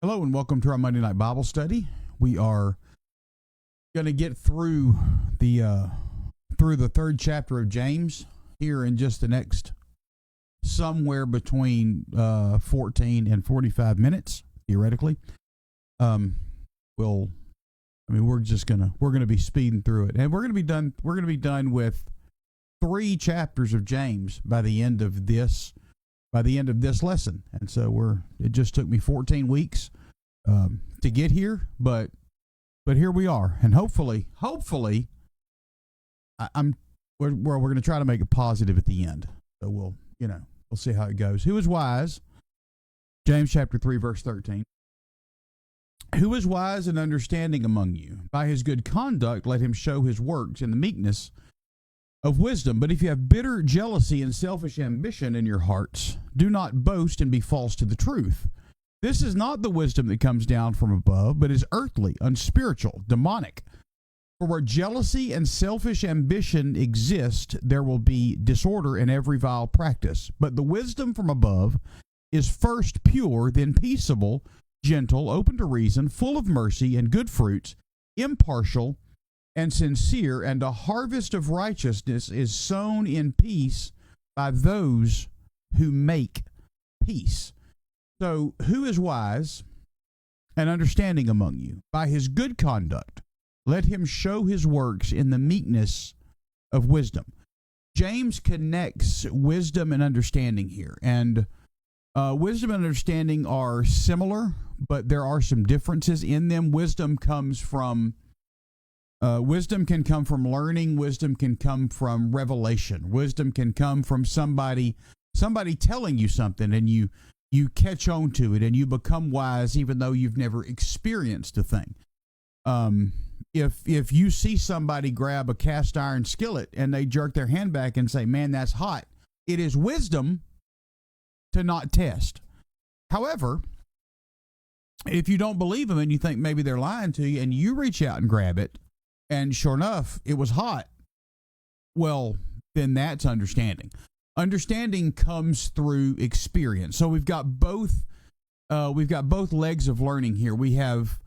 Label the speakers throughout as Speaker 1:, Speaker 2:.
Speaker 1: Hello and welcome to our Monday Night Bible Study. We are going to get through the third chapter of James here in just the next somewhere between 14 and 45 minutes, theoretically. We're gonna be speeding through it, and we're gonna be done with 3 chapters of James by the end of this lesson. And so it just took me 14 weeks to get here, but here we are, and hopefully we're going to try to make it positive at the end. So we'll see how it goes. Who is wise? James chapter 3 verse 13. Who is wise and understanding among you? By his good conduct let him show his works in the meekness of wisdom. But if you have bitter jealousy and selfish ambition in your hearts, do not boast and be false to the truth. This is not the wisdom that comes down from above, but is earthly, unspiritual, demonic. For where jealousy and selfish ambition exist, there will be disorder in every vile practice. But the wisdom from above is first pure, then peaceable, gentle, open to reason, full of mercy and good fruits, impartial and sincere, and a harvest of righteousness is sown in peace by those who make peace. So, who is wise and understanding among you? By his good conduct, let him show his works in the meekness of wisdom. James connects wisdom and understanding here. And wisdom and understanding are similar, but there are some differences in them. Wisdom can come from learning. Wisdom can come from revelation. Wisdom can come from somebody telling you something, and you catch on to it and you become wise even though you've never experienced a thing. If you see somebody grab a cast iron skillet and they jerk their hand back and say, "Man, that's hot," it is wisdom to not test. However, if you don't believe them and you think maybe they're lying to you and you reach out and grab it and sure enough it was hot, well, then that's understanding. Understanding comes through experience. So we've got both legs of learning here. We have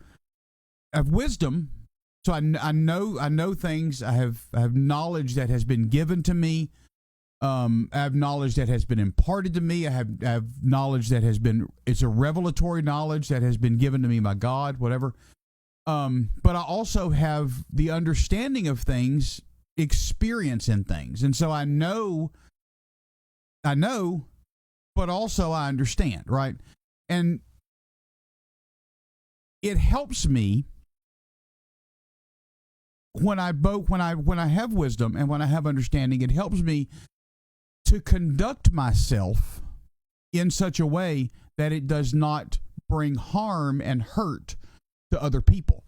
Speaker 1: wisdom. So I know things. I have knowledge that has been given to me. I have knowledge that has been imparted to me. I have knowledge that it's a revelatory knowledge that has been given to me by God, whatever. But I also have the understanding of things, experience in things. And so I know, but also I understand, right? And it helps me when I have wisdom and when I have understanding. It helps me to conduct myself in such a way that it does not bring harm and hurt to other people.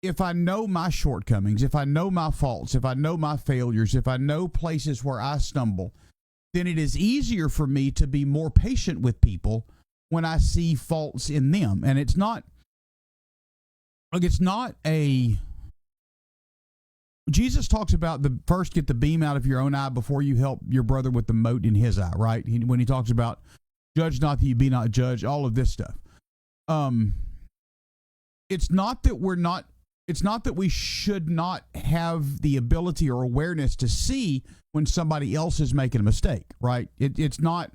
Speaker 1: If I know my shortcomings, if I know my faults, if I know my failures, if I know places where I stumble, then it is easier for me to be more patient with people when I see faults in them. And it's not Jesus talks about first get the beam out of your own eye before you help your brother with the mote in his eye, right? When he talks about judge not that you be not judged, all of this stuff. It's not that we should not have the ability or awareness to see when somebody else is making a mistake, right? It's not.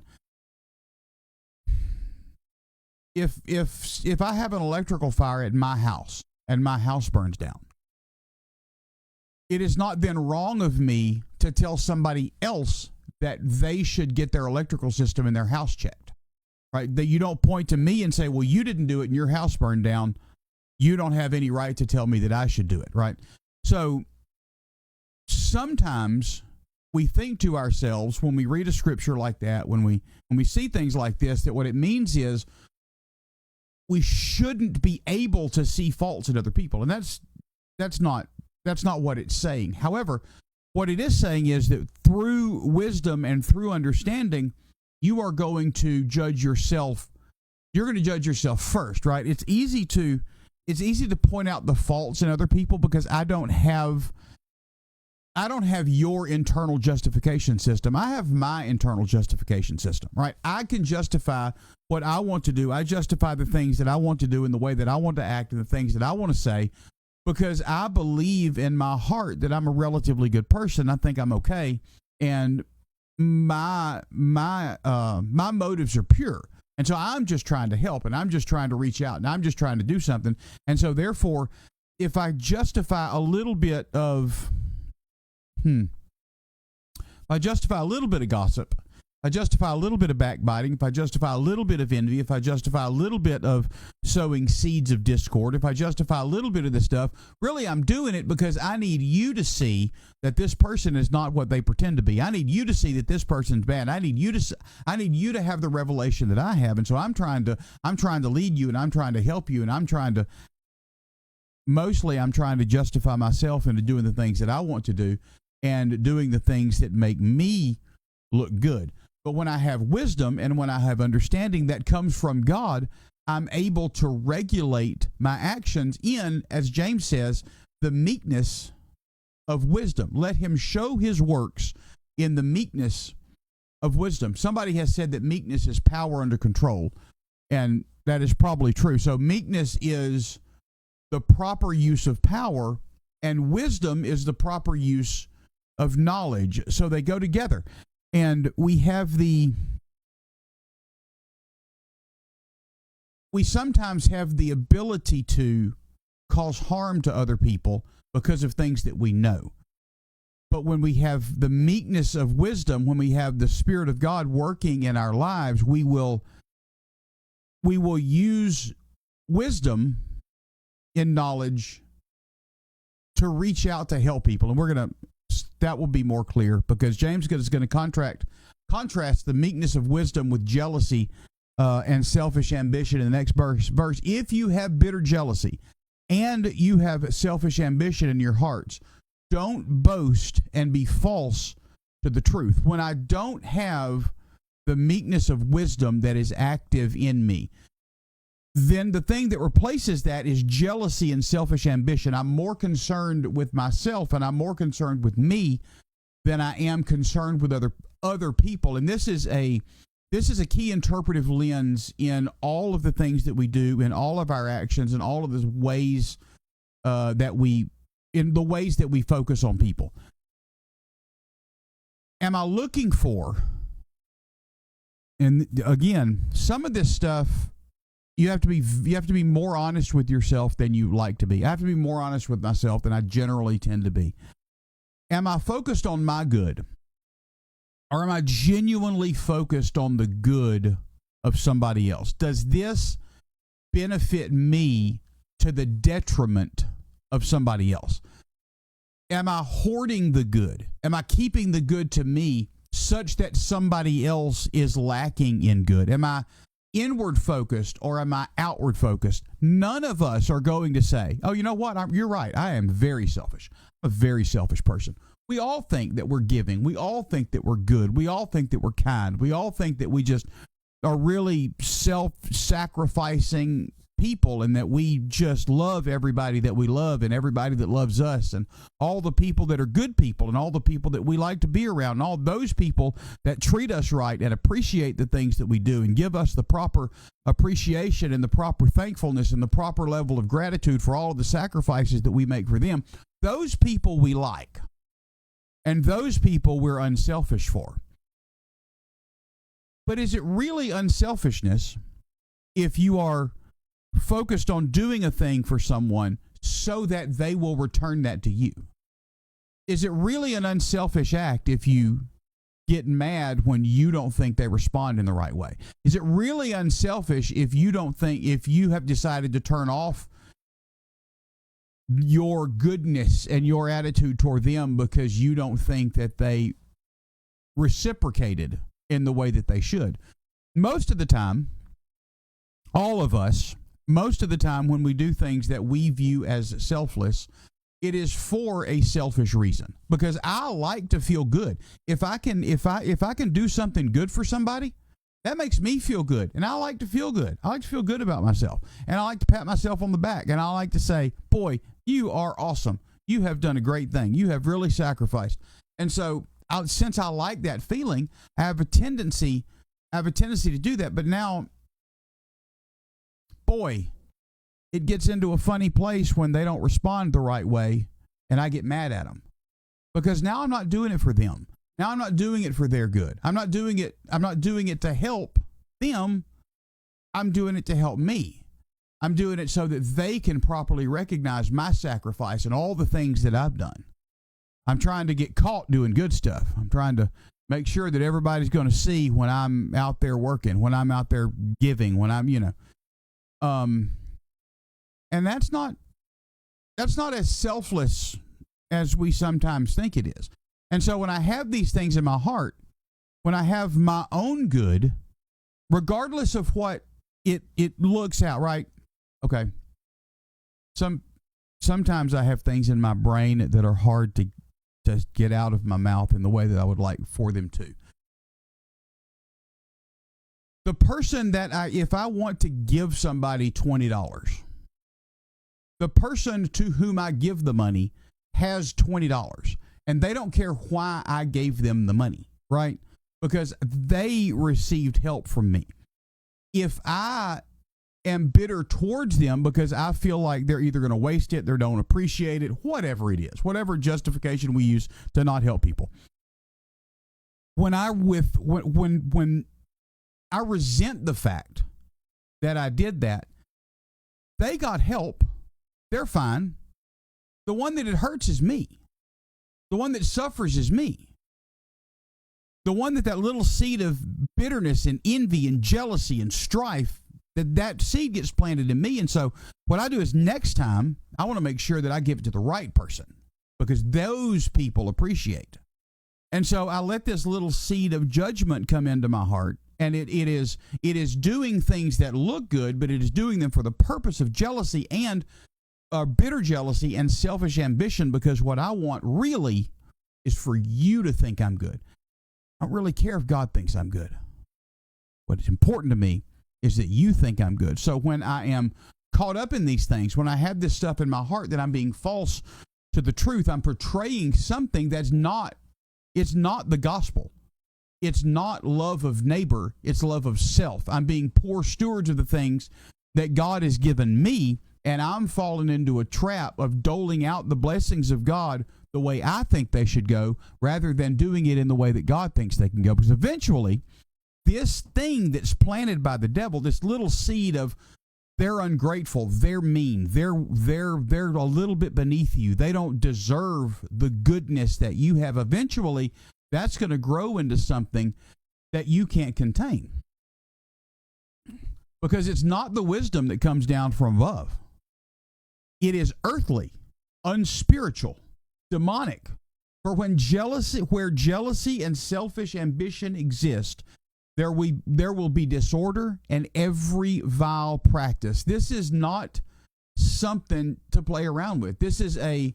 Speaker 1: If I have an electrical fire at my house and my house burns down, it is not then wrong of me to tell somebody else that they should get their electrical system in their house checked, right? That you don't point to me and say, "Well, you didn't do it and your house burned down. You don't have any right to tell me that I should do it," right? So sometimes we think to ourselves when we read a scripture like that, when we see things like this, that what it means is we shouldn't be able to see faults in other people. And that's not what it's saying. However, what it is saying is that through wisdom and through understanding, you are going to judge yourself. You're going to judge yourself first, right? It's easy to point out the faults in other people because I don't have I don't have your internal justification system. I have my internal justification system, right? I can justify what I want to do. I justify the things that I want to do in the way that I want to act and the things that I want to say because I believe in my heart that I'm a relatively good person. I think I'm okay. And my motives are pure. And so I'm just trying to help and I'm just trying to reach out and I'm just trying to do something. And so therefore, if I justify a little bit of I justify a little bit of gossip, I justify a little bit of backbiting, if I justify a little bit of envy, if I justify a little bit of sowing seeds of discord, if I justify a little bit of this stuff, really I'm doing it because I need you to see that this person is not what they pretend to be. I need you to see that this person's bad. I need you to have the revelation that I have. And so I'm trying to lead you and I'm trying to help you and I'm trying to justify myself into doing the things that I want to do and doing the things that make me look good. But when I have wisdom and when I have understanding that comes from God, I'm able to regulate my actions in, as James says, the meekness of wisdom. Let him show his works in the meekness of wisdom. Somebody has said that meekness is power under control, and that is probably true. So meekness is the proper use of power, and wisdom is the proper use of knowledge. So they go together. And we sometimes have the ability to cause harm to other people because of things that we know. But when we have the meekness of wisdom, when we have the Spirit of God working in our lives, we will use wisdom in knowledge to reach out to help people. And that will be more clear because James is going to contrast the meekness of wisdom with jealousy and selfish ambition in the next verse. If you have bitter jealousy and you have selfish ambition in your hearts, don't boast and be false to the truth. When I don't have the meekness of wisdom that is active in me, then the thing that replaces that is jealousy and selfish ambition. I'm more concerned with myself and I'm more concerned with me than I am concerned with other people. And this is a key interpretive lens in all of the things that we do, in all of our actions, in all of the ways that we focus on people. Am I looking for? And again, some of this stuff. You have to be more honest with yourself than you like to be. I have to be more honest with myself than I generally tend to be. Am I focused on my good? Or am I genuinely focused on the good of somebody else? Does this benefit me to the detriment of somebody else? Am I hoarding the good? Am I keeping the good to me such that somebody else is lacking in good? Am I inward focused or am I outward focused? None of us are going to say, oh, you know what? You're right. I am very selfish. I'm a very selfish person. We all think that we're giving. We all think that we're good. We all think that we're kind. We all think that we just are really self-sacrificing people and that we just love everybody that we love and everybody that loves us and all the people that are good people and all the people that we like to be around and all those people that treat us right and appreciate the things that we do and give us the proper appreciation and the proper thankfulness and the proper level of gratitude for all of the sacrifices that we make for them. Those people we like, and those people we're unselfish for. But is it really unselfishness if you are focused on doing a thing for someone so that they will return that to you? Is it really an unselfish act if you get mad when you don't think they respond in the right way? Is it really unselfish if you have decided to turn off your goodness and your attitude toward them because you don't think that they reciprocated in the way that they should? Most of the time, all of us, most of the time when we do things that we view as selfless, it is for a selfish reason, because I like to feel good. If I can do something good for somebody, that makes me feel good, and I like to feel good. I like to feel good about myself, and I like to pat myself on the back, and I like to say, boy, you are awesome. You have done a great thing. You have really sacrificed. And so since I like that feeling, I have a tendency to do that. But now, boy, it gets into a funny place when they don't respond the right way and I get mad at them. Because now I'm not doing it for them. Now I'm not doing it for their good. I'm not doing it to help them. I'm doing it to help me. I'm doing it so that they can properly recognize my sacrifice and all the things that I've done. I'm trying to get caught doing good stuff. I'm trying to make sure that everybody's going to see when I'm out there working, when I'm out there giving, when I'm, and that's not as selfless as we sometimes think it is. And so when I have these things in my heart, when I have my own good, regardless of what it looks out, right? Okay. Sometimes I have things in my brain that are hard to get out of my mouth in the way that I would like for them to. The person that if I want to give somebody $20, the person to whom I give the money has $20, and they don't care why I gave them the money, right? Because they received help from me. If I am bitter towards them because I feel like they're either going to waste it, they don't appreciate it, whatever it is, whatever justification we use to not help people. When I resent the fact that I did that, they got help, they're fine. The one that it hurts is me. The one that suffers is me. The one that little seed of bitterness and envy and jealousy and strife, that seed gets planted in me. And so what I do is next time, I want to make sure that I give it to the right person because those people appreciate. And so I let this little seed of judgment come into my heart. And it is doing things that look good, but it is doing them for the purpose of jealousy and bitter jealousy and selfish ambition, because what I want really is for you to think I'm good. I don't really care if God thinks I'm good. What's important to me is that you think I'm good. So when I am caught up in these things, when I have this stuff in my heart that I'm being false to the truth, I'm portraying something it's not the gospel. It's not love of neighbor, it's love of self. I'm being poor stewards of the things that God has given me, and I'm falling into a trap of doling out the blessings of God the way I think they should go, rather than doing it in the way that God thinks they can go. Because eventually, this thing that's planted by the devil, this little seed of they're ungrateful, they're mean, they're a little bit beneath you, they don't deserve the goodness that you have, eventually that's going to grow into something that you can't contain. Because it's not the wisdom that comes down from above. It is earthly, unspiritual, demonic. For where jealousy and selfish ambition exist, there will be disorder and every vile practice. This is not something to play around with. This is a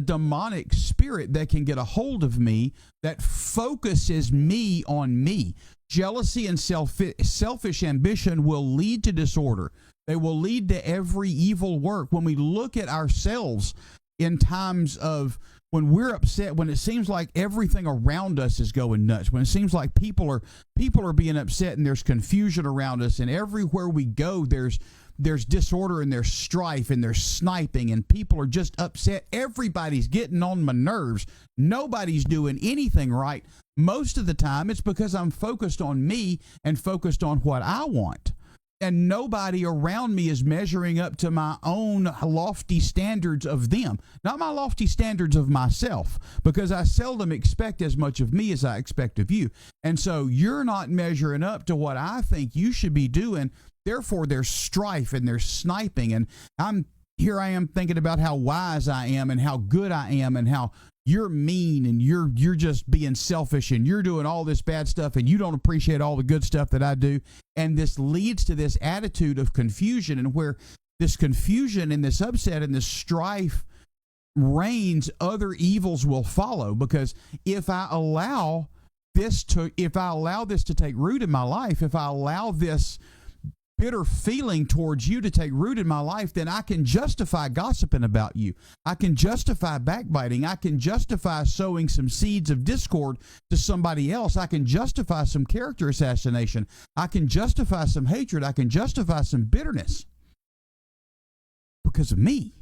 Speaker 1: demonic spirit that can get a hold of me, that focuses me on me. Jealousy and selfish ambition will lead to disorder. They will lead to every evil work. When we look at ourselves in times of when we're upset, when it seems like everything around us is going nuts, when it seems like people are being upset and there's confusion around us, and everywhere we go there's disorder and there's strife and there's sniping and people are just upset. Everybody's getting on my nerves. Nobody's doing anything right. Most of the time it's because I'm focused on me and focused on what I want. And nobody around me is measuring up to my own lofty standards of them, not my lofty standards of myself, because I seldom expect as much of me as I expect of you. And so you're not measuring up to what I think you should be doing. Therefore, there's strife and there's sniping. And I am thinking about how wise I am and how good I am and how you're mean and you're just being selfish and you're doing all this bad stuff and you don't appreciate all the good stuff that I do. And this leads to this attitude of confusion, and where this confusion and this upset and this strife reigns, other evils will follow. Because if I allow this to take root in my life, if I allow this bitter feeling towards you to take root in my life, then I can justify gossiping about you. I can justify backbiting. I can justify sowing some seeds of discord to somebody else. I can justify some character assassination. I can justify some hatred. I can justify some bitterness because of me.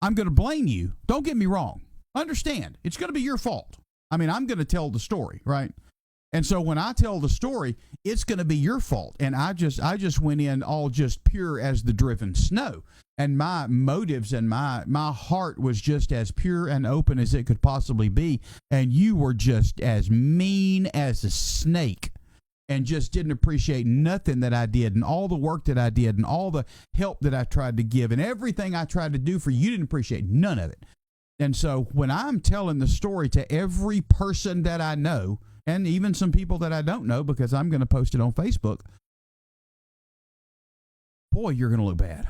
Speaker 1: I'm going to blame you. Don't get me wrong. Understand, it's going to be your fault. I mean, I'm going to tell the story, right? And so when I tell the story, it's going to be your fault. And I just went in all just pure as the driven snow. And my motives and my heart was just as pure and open as it could possibly be. And you were just as mean as a snake and just didn't appreciate nothing that I did and all the work that I did and all the help that I tried to give and everything I tried to do for you. You didn't appreciate none of it. And so when I'm telling the story to every person that I know, and even some people that I don't know, because I'm going to post it on Facebook, boy, you're going to look bad.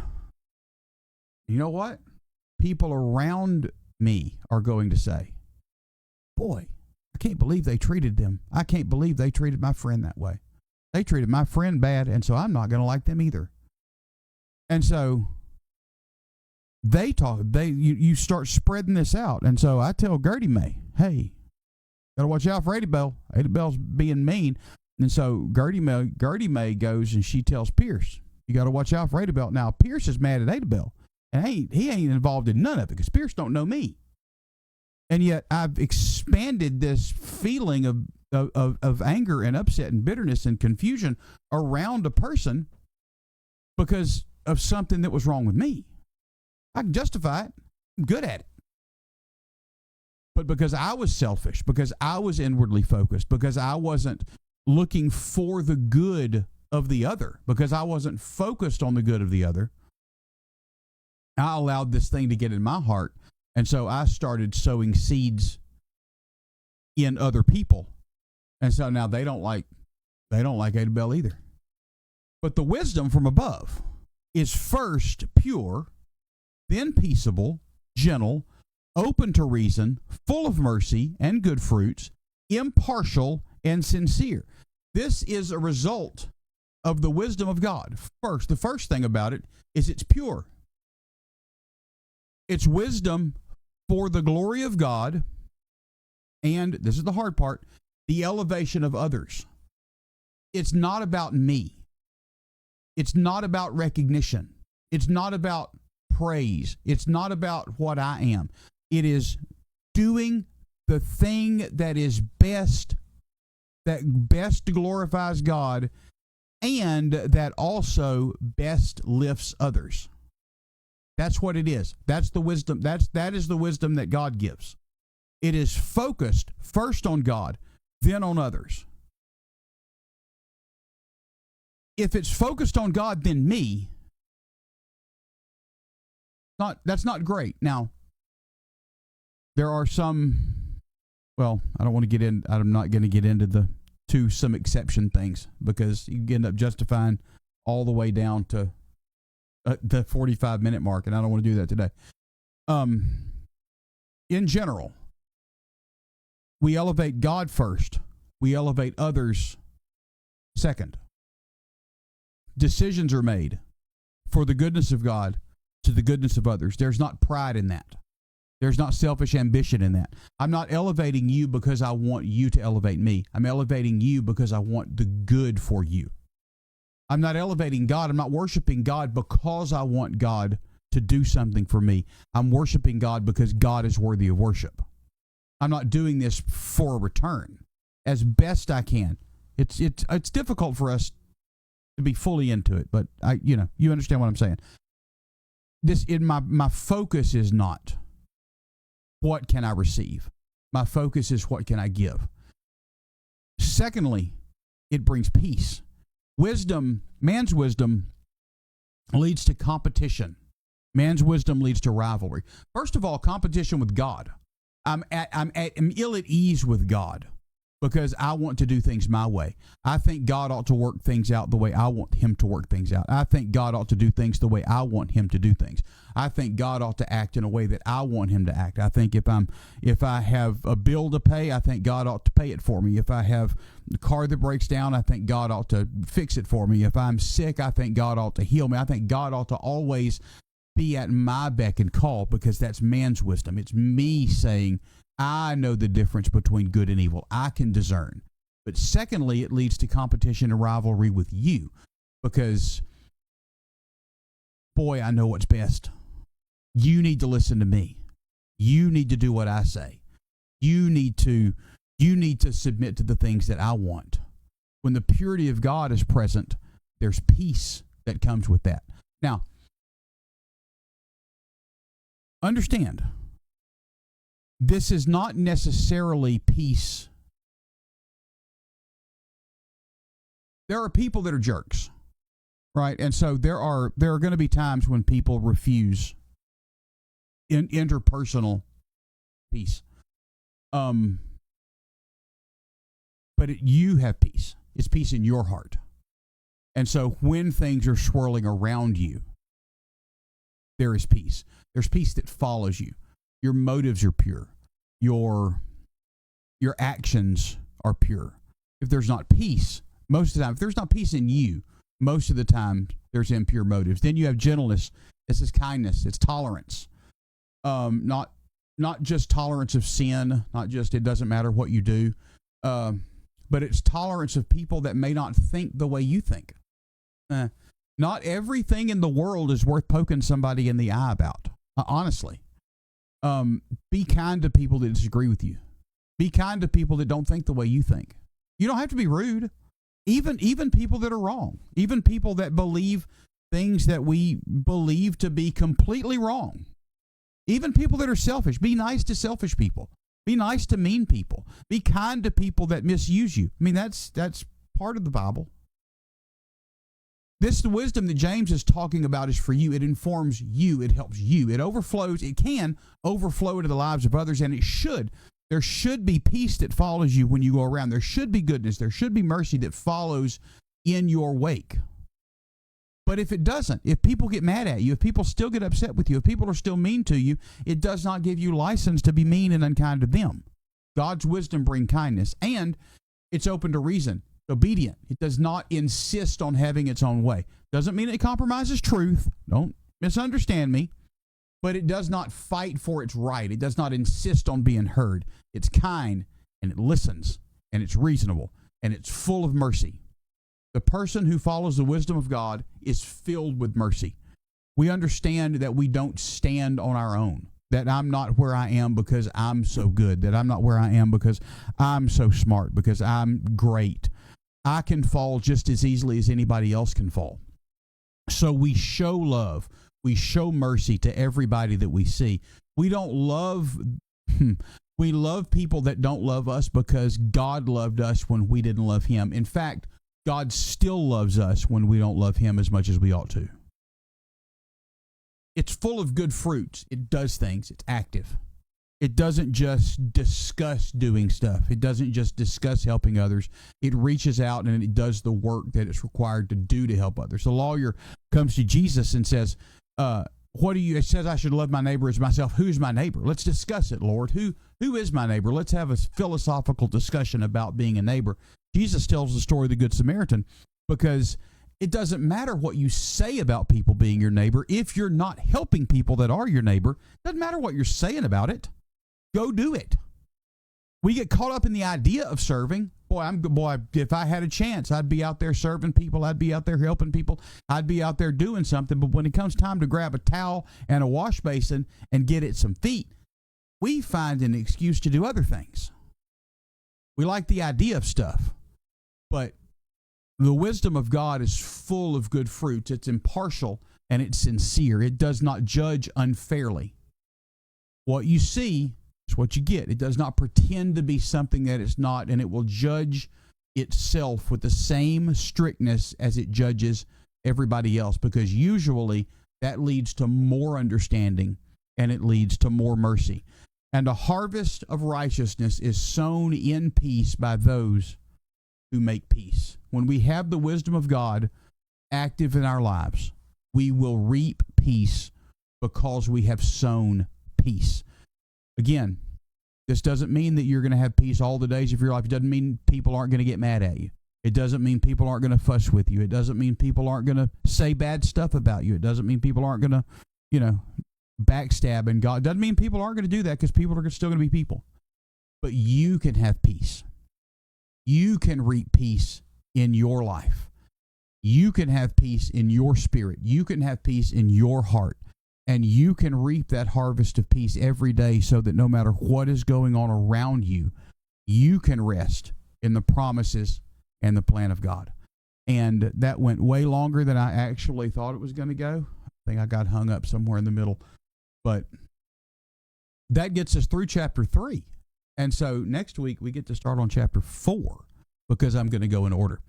Speaker 1: You know what? People around me are going to say, boy, I can't believe they treated them. I can't believe they treated my friend that way. They treated my friend bad, and so I'm not going to like them either. And so you start spreading this out. And so I tell Gertie Mae, hey, got to watch out for Eddie Bell. Eddie Bell's being mean. And so Gertie Mae goes and she tells Pierce, you got to watch out for Eddie Bell. Now, Pierce is mad at Eddie Bell. And he ain't involved in none of it because Pierce don't know me. And yet I've expanded this feeling of anger and upset and bitterness and confusion around a person because of something that was wrong with me. I can justify it. I'm good at it. But because I was selfish, because I was inwardly focused, because I wasn't looking for the good of the other, because I wasn't focused on the good of the other, I allowed this thing to get in my heart. And so I started sowing seeds in other people. And so now they don't like Eddie Bell either. But the wisdom from above is first pure, then peaceable, gentle, open to reason, full of mercy and good fruits, impartial and sincere. This is a result of the wisdom of God. The first thing about it is it's pure. It's wisdom for the glory of God, and this is the hard part, the elevation of others. It's not about me. It's not about recognition. It's not about praise. It's not about what I am. It is doing the thing that is best, that best glorifies God, and that also best lifts others. That's what it is. That's the wisdom. That is the wisdom that God gives. It is focused first on God, then on others. If it's focused on God, then me, that's not great. Now, there are some, well, I don't want to get in, I'm not going to get into some exception things because you end up justifying all the way down to the 45-minute mark, and I don't want to do that today. In general, we elevate God first. We elevate others second. Decisions are made for the goodness of God to the goodness of others. There's not pride in that. There's not selfish ambition in that. I'm not elevating you because I want you to elevate me. I'm elevating you because I want the good for you. I'm not elevating God. I'm not worshiping God because I want God to do something for me. I'm worshiping God because God is worthy of worship. I'm not doing this for a return. As best I can. It's difficult for us to be fully into it, but you understand what I'm saying. My focus is not what can I receive. My focus is what can I give. Secondly, it brings peace. Man's wisdom leads to competition. Man's wisdom leads to rivalry. First of all, competition with God. I'm ill at ease with God because I want to do things my way. I think God ought to work things out the way I want him to work things out. I think God ought to do things the way I want him to do things. I think God ought to act in a way that I want him to act. I think if I have a bill to pay, I think God ought to pay it for me. If I have a car that breaks down, I think God ought to fix it for me. If I'm sick, I think God ought to heal me. I think God ought to always be at my beck and call, because that's man's wisdom. It's me saying, I know the difference between good and evil. I can discern. But secondly, it leads to competition and rivalry with you, because, boy, I know what's best. You need to listen to me. You need to do what I say. You need to submit to the things that I want. When the purity of God is present, there's peace that comes with that. Now, understand, this is not necessarily peace. There are people that are jerks, right? And so there are going to be times when people refuse interpersonal peace. But you have peace. It's peace in your heart. And so when things are swirling around you, there is peace. There's peace that follows you. Your motives are pure. Your actions are pure. If there's not peace, most of the time, if there's not peace in you, most of the time there's impure motives. Then you have gentleness. This is kindness. It's tolerance. Not just tolerance of sin, not just it doesn't matter what you do, but it's tolerance of people that may not think the way you think. Not everything in the world is worth poking somebody in the eye about. Honestly, be kind to people that disagree with you. Be kind to people that don't think the way you think. You don't have to be rude. Even people that are wrong. Even people that believe things that we believe to be completely wrong. Even people that are selfish. Be nice to selfish people. Be nice to mean people. Be kind to people that misuse you. I mean, that's part of the Bible. This wisdom that James is talking about is for you. It informs you. It helps you. It overflows. It can overflow into the lives of others, and it should. There should be peace that follows you when you go around. There should be goodness. There should be mercy that follows in your wake. But if it doesn't, if people get mad at you, if people still get upset with you, if people are still mean to you, it does not give you license to be mean and unkind to them. God's wisdom brings kindness, and it's open to reason, obedient. It does not insist on having its own way. Doesn't mean it compromises truth. Don't misunderstand me. But it does not fight for its right. It does not insist on being heard. It's kind, and it listens, and it's reasonable, and it's full of mercy. The person who follows the wisdom of God is filled with mercy. We understand that we don't stand on our own, that I'm not where I am because I'm so good, that I'm not where I am because I'm so smart, because I'm great. I can fall just as easily as anybody else can fall. So we show love. We show mercy to everybody that we see. We don't love, we love people that don't love us because God loved us when we didn't love him. In fact, God still loves us when we don't love him as much as we ought to. It's full of good fruits. It does things. It's active. It doesn't just discuss doing stuff. It doesn't just discuss helping others. It reaches out and it does the work that it's required to do to help others. The lawyer comes to Jesus and says, it says I should love my neighbor as myself. Who's my neighbor? Let's discuss it, Lord. Who is my neighbor? Let's have a philosophical discussion about being a neighbor. Jesus tells the story of the Good Samaritan because it doesn't matter what you say about people being your neighbor. If you're not helping people that are your neighbor, it doesn't matter what you're saying about it. Go do it. We get caught up in the idea of serving. Boy, if I had a chance, I'd be out there serving people. I'd be out there helping people. I'd be out there doing something. But when it comes time to grab a towel and a wash basin and get it some feet, we find an excuse to do other things. We like the idea of stuff. But the wisdom of God is full of good fruits. It's impartial and it's sincere. It does not judge unfairly. What you see is what you get. It does not pretend to be something that it's not, and it will judge itself with the same strictness as it judges everybody else, because usually that leads to more understanding and it leads to more mercy. And a harvest of righteousness is sown in peace by those who make peace. When we have the wisdom of God active in our lives, we will reap peace because we have sown peace. Again, this doesn't mean that you're going to have peace all the days of your life. It doesn't mean people aren't going to get mad at you. It doesn't mean people aren't going to fuss with you. It doesn't mean people aren't going to say bad stuff about you. It doesn't mean people aren't going to, backstab and God. It doesn't mean people aren't going to do that, because people are still going to be people. But you can have peace. You can reap peace in your life. You can have peace in your spirit. You can have peace in your heart. And you can reap that harvest of peace every day, so that no matter what is going on around you, you can rest in the promises and the plan of God. And that went way longer than I actually thought it was going to go. I think I got hung up somewhere in the middle. But that gets us through chapter 3. And so next week we get to start on chapter 4, because I'm going to go in order.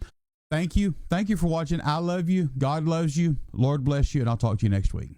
Speaker 1: Thank you. Thank you for watching. I love you. God loves you. Lord bless you. And I'll talk to you next week.